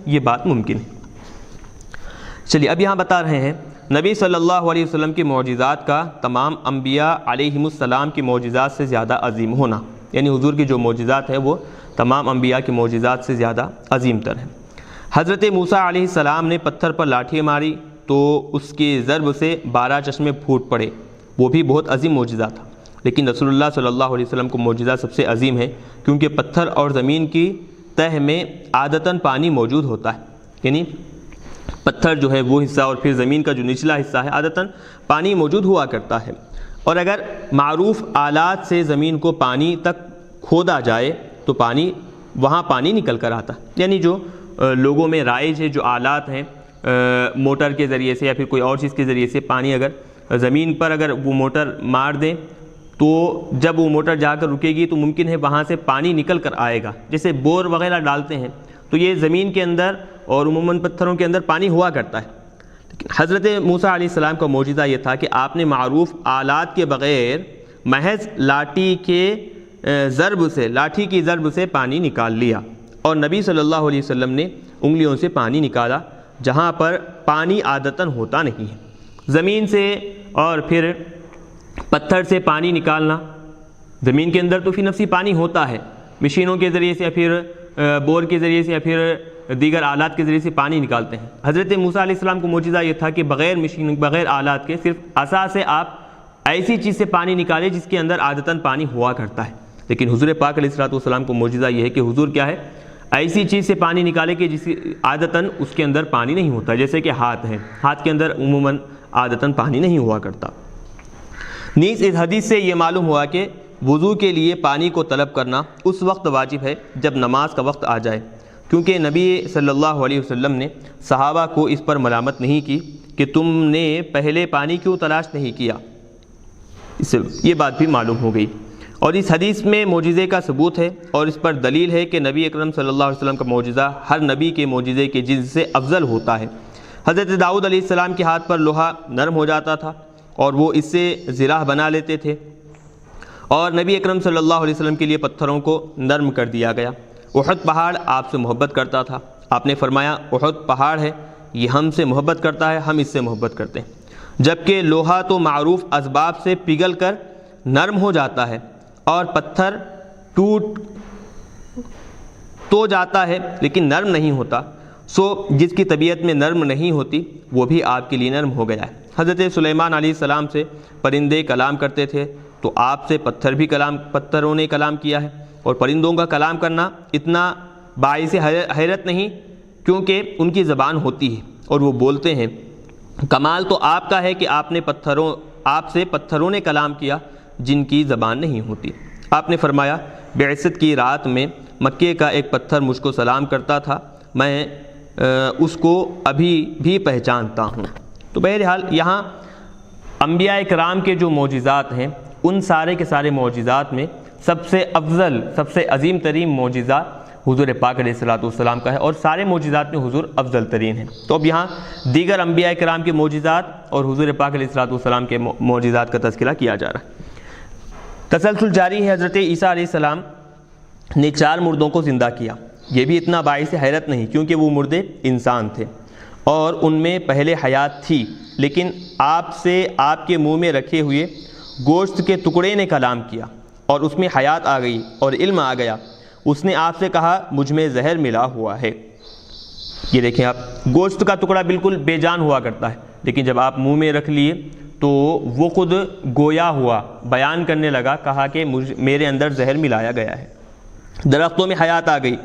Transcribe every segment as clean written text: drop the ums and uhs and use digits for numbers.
یہ بات ممکن ہے۔ چلیے اب یہاں بتا رہے ہیں نبی صلی اللہ علیہ وسلم کے معجزات کا تمام انبیاء علیہم السلام کے معجزات سے زیادہ عظیم ہونا، یعنی حضور کی جو معجزات ہیں وہ تمام انبیاء کے معجزات سے زیادہ عظیم تر ہیں۔ حضرت موسیٰ علیہ السلام نے پتھر پر لاٹھی ماری تو اس کے ضرب سے 12 چشمے پھوٹ پڑے، وہ بھی بہت عظیم معجزہ تھا۔ لیکن رسول اللہ صلی اللہ علیہ وسلم کو معجزہ سب سے عظیم ہے، کیونکہ پتھر اور زمین کی تہ میں عادتاً پانی موجود ہوتا ہے، یعنی پتھر جو ہے وہ حصہ اور پھر زمین کا جو نچلا حصہ ہے عادتاً پانی موجود ہوا کرتا ہے، اور اگر معروف آلات سے زمین کو پانی تک کھودا جائے تو وہاں پانی نکل کر آتا ہے، یعنی جو لوگوں میں رائج ہے جو آلات ہیں موٹر کے ذریعے سے یا پھر کوئی اور چیز کے ذریعے سے پانی اگر زمین پر اگر وہ موٹر مار دیں تو جب وہ موٹر جا کر رکے گی تو ممکن ہے وہاں سے پانی نکل کر آئے گا، جیسے بور وغیرہ ڈالتے ہیں تو یہ زمین کے اندر اور عموماً پتھروں کے اندر پانی ہوا کرتا ہے۔ لیکن حضرت موسیٰ علیہ السلام کا معجزہ یہ تھا کہ آپ نے معروف آلات کے بغیر محض لاٹھی کی ضرب سے پانی نکال لیا، اور نبی صلی اللہ علیہ وسلم نے انگلیوں سے پانی نکالا جہاں پر پانی عادتاً ہوتا نہیں ہے۔ زمین سے اور پھر پتھر سے پانی نکالنا، زمین کے اندر تو فی نفسی پانی ہوتا ہے، مشینوں کے ذریعے سے یا پھر بور کے ذریعے سے یا پھر دیگر آلات کے ذریعے سے پانی نکالتے ہیں۔ حضرت موسیٰ علیہ السلام کو معجزہ یہ تھا کہ بغیر مشین بغیر آلات کے صرف عصا سے آپ ایسی چیز سے پانی نکالے جس کے اندر عادتاً پانی ہوا کرتا ہے۔ لیکن حضور پاک علیہ السلام کو معجزہ یہ ہے کہ حضور کیا ہے، ایسی چیز سے پانی نکالے کہ جس عادتاً اس کے اندر پانی نہیں ہوتا، جیسے کہ ہاتھ ہے، ہاتھ کے اندر عموماً عادتاً پانی نہیں ہوا کرتا۔ نیز اس حدیث سے یہ معلوم ہوا کہ وضو کے لیے پانی کو طلب کرنا اس وقت واجب ہے جب نماز کا وقت آ جائے، کیونکہ نبی صلی اللہ علیہ وسلم نے صحابہ کو اس پر ملامت نہیں کی کہ تم نے پہلے پانی کیوں تلاش نہیں کیا، اس سے یہ بات بھی معلوم ہو گئی۔ اور اس حدیث میں معجزے کا ثبوت ہے اور اس پر دلیل ہے کہ نبی اکرم صلی اللہ علیہ وسلم کا معجزہ ہر نبی کے معجزے کے جز سے افضل ہوتا ہے۔ حضرت داؤد علیہ السلام کے ہاتھ پر لوہا نرم ہو جاتا تھا اور وہ اس سے زراح بنا لیتے تھے، اور نبی اکرم صلی اللہ علیہ وسلم کے لیے پتھروں کو نرم کر دیا گیا۔ احد پہاڑ آپ سے محبت کرتا تھا، آپ نے فرمایا احد پہاڑ ہے، یہ ہم سے محبت کرتا ہے، ہم اس سے محبت کرتے ہیں، جبکہ لوہا تو معروف اسباب سے پگھل کر نرم ہو جاتا ہے اور پتھر ٹوٹ تو جاتا ہے لیکن نرم نہیں ہوتا، سو جس کی طبیعت میں نرم نہیں ہوتی وہ بھی آپ کے لیے نرم ہو گیا ہے۔ حضرت سلیمان علیہ السلام سے پرندے کلام کرتے تھے تو آپ سے پتھروں نے کلام کیا ہے، اور پرندوں کا کلام کرنا اتنا باعث حیرت نہیں کیونکہ ان کی زبان ہوتی ہے اور وہ بولتے ہیں، کمال تو آپ کا ہے کہ آپ سے پتھروں نے کلام کیا جن کی زبان نہیں ہوتی۔ آپ نے فرمایا بعثت کی رات میں مکے کا ایک پتھر مجھ کو سلام کرتا تھا، میں اس کو ابھی بھی پہچانتا ہوں۔ تو بہرحال یہاں انبیاء کرام کے جو معجزات ہیں ان سارے کے سارے معجزات میں سب سے افضل سب سے عظیم ترین معجزہ حضور پاک علیہ السلام کا ہے، اور سارے معجزات میں حضور افضل ترین ہیں۔ تو اب یہاں دیگر انبیاء کرام کے معجزات اور حضور پاک علیہ السلام کے معجزات کا تذکرہ کیا جا رہا ہے۔ تسلسل جاری ہے۔ حضرت عیسیٰ علیہ السلام نے 4 مردوں کو زندہ کیا، یہ بھی اتنا باعث حیرت نہیں کیونکہ وہ مردے انسان تھے اور ان میں پہلے حیات تھی، لیکن آپ کے منہ میں رکھے ہوئے گوشت کے ٹکڑے نے کلام کیا اور اس میں حیات آ گئی اور علم آ گیا۔ اس نے آپ سے کہا مجھ میں زہر ملا ہوا ہے۔ یہ دیکھیں آپ، گوشت کا ٹکڑا بالکل بے جان ہوا کرتا ہے، لیکن جب آپ منہ میں رکھ لیے تو وہ خود گویا ہوا، بیان کرنے لگا، کہا کہ میرے اندر زہر ملایا گیا ہے۔ درختوں میں حیات آ گئی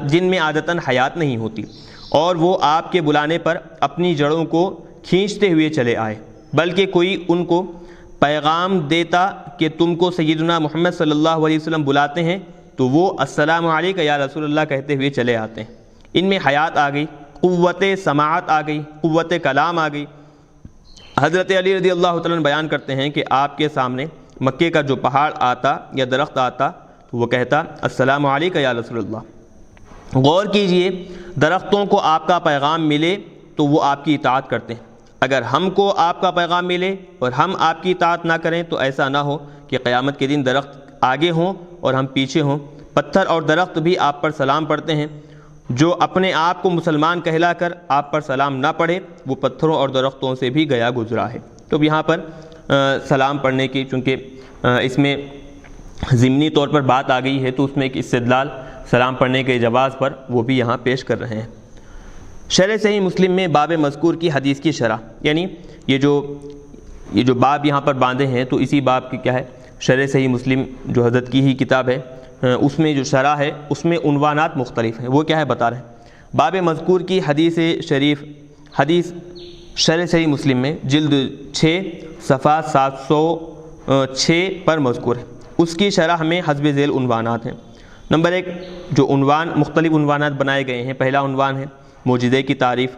جن میں عادتاً حیات نہیں ہوتی، اور وہ آپ کے بلانے پر اپنی جڑوں کو کھینچتے ہوئے چلے آئے، بلکہ کوئی ان کو پیغام دیتا کہ تم کو سیدنا محمد صلی اللہ علیہ وسلم بلاتے ہیں تو وہ السلام علیکم یا رسول اللہ کہتے ہوئے چلے آتے ہیں۔ ان میں حیات آ گئی، قوت سماعت آ گئی، قوت کلام آ گئی۔ حضرت علی رضی اللہ تعالیٰ بیان کرتے ہیں کہ آپ کے سامنے مکے کا جو پہاڑ آتا یا درخت آتا تو وہ کہتا السلام علیکم یا رسول اللہ۔ غور کیجئے، درختوں کو آپ کا پیغام ملے تو وہ آپ کی اطاعت کرتے ہیں، اگر ہم کو آپ کا پیغام ملے اور ہم آپ کی اطاعت نہ کریں تو ایسا نہ ہو کہ قیامت کے دن درخت آگے ہوں اور ہم پیچھے ہوں۔ پتھر اور درخت بھی آپ پر سلام پڑھتے ہیں، جو اپنے آپ کو مسلمان کہلا کر آپ پر سلام نہ پڑھے وہ پتھروں اور درختوں سے بھی گیا گزرا ہے۔ تو یہاں پر سلام پڑھنے کی چونکہ اس میں ضمنی طور پر بات آ گئی ہے تو اس میں ایک استدلال سلام پڑھنے کے جواز پر وہ بھی یہاں پیش کر رہے ہیں۔ شرح صحیح مسلم میں باب مذکور کی حدیث کی شرح، یعنی یہ جو باب یہاں پر باندھے ہیں تو اسی باب کی کیا ہے، شرح صحیح مسلم جو حضرت کی ہی کتاب ہے اس میں جو شرح ہے اس میں عنوانات مختلف ہیں، وہ کیا ہے بتا رہے ہیں۔ باب مذکور کی حدیث شریف، حدیث شرح صحیح مسلم میں جلد 6 صفحہ 706 پر مذکور ہے، اس کی شرح میں حسب ذیل عنوانات ہیں۔ نمبر 1 جو عنوان مختلف عنوانات بنائے گئے ہیں، پہلا عنوان ہے معجزے کی تعریف،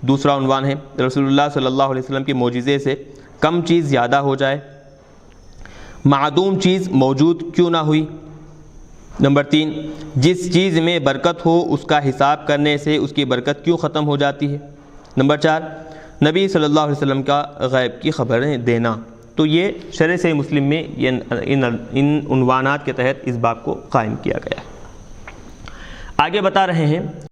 دوسرا عنوان ہے رسول اللہ صلی اللہ علیہ وسلم کے معجزے سے کم چیز زیادہ ہو جائے، معدوم چیز موجود کیوں نہ ہوئی۔ نمبر 3 جس چیز میں برکت ہو اس کا حساب کرنے سے اس کی برکت کیوں ختم ہو جاتی ہے۔ نمبر 4 نبی صلی اللہ علیہ وسلم کا غیب کی خبریں دینا۔ تو یہ شرح صحیح مسلم میں ان عنوانات کے تحت اس باب کو قائم کیا گیا ہے۔ آگے بتا رہے ہیں